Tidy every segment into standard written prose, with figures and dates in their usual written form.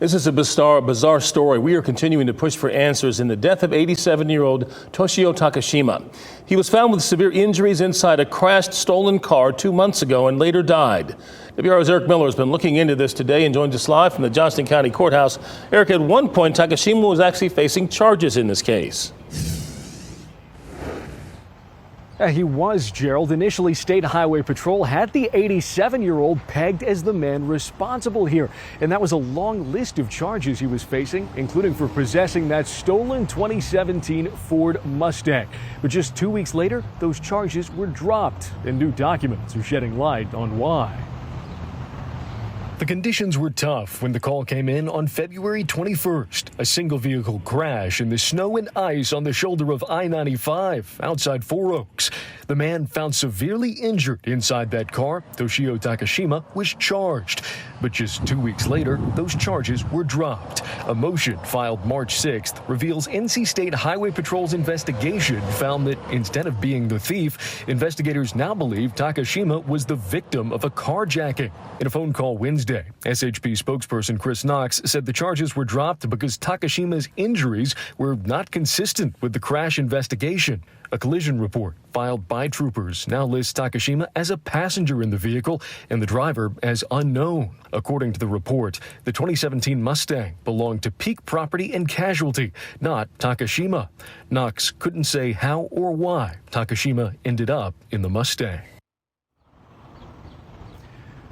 This is a bizarre story. We are continuing to push for answers in the death of 87-year-old Toshio Takashima. He was found with severe injuries inside a crashed stolen car 2 months ago and later died. WR's Eric Miller has been looking into this today and joins us live from the Johnston County Courthouse. Eric, at one point, Takashima was actually facing charges in this case. He was, Gerald. Initially, State Highway Patrol had the 87-year-old pegged as the man responsible here. And that was a long list of charges he was facing, including for possessing that stolen 2017 Ford Mustang. But just 2 weeks later, those charges were dropped, and new documents are shedding light on why. The conditions were tough when the call came in on February 21st. A single vehicle crash in the snow and ice on the shoulder of I-95 outside Four Oaks. The man found severely injured inside that car, Toshio Takashima, was charged. But just 2 weeks later, those charges were dropped. A motion filed March 6th reveals NC State Highway Patrol's investigation found that instead of being the thief, investigators now believe Takashima was the victim of a carjacking. In a phone call Wednesday, SHP spokesperson Chris Knox said the charges were dropped because Takashima's injuries were not consistent with the crash investigation. A collision report filed by troopers now lists Takashima as a passenger in the vehicle and the driver as unknown. According to the report, the 2017 Mustang belonged to Peak Property and Casualty, not Takashima. Knox couldn't say how or why Takashima ended up in the Mustang.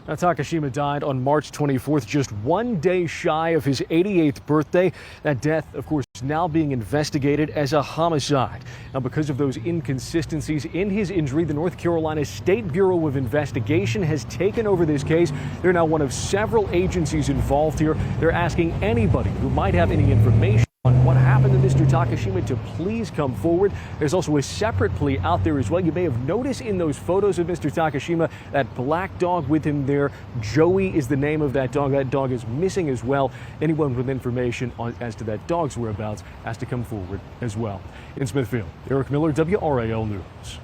Now, Takashima died on March 24th, just 1 day shy of his 88th birthday. That death, of course, is now being investigated as a homicide. Now, because of those inconsistencies in his injury, the North Carolina State Bureau of Investigation has taken over this case. They're now one of several agencies involved here. They're asking anybody who might have any information on what happened to Mr. Takashima to please come forward. There's also a separate plea out there as well. You may have noticed in those photos of Mr. Takashima that black dog with him there. Joey is the name of that dog. That dog is missing as well. Anyone with information as to that dog's whereabouts has to come forward as well. In Smithfield, Eric Miller, WRAL News.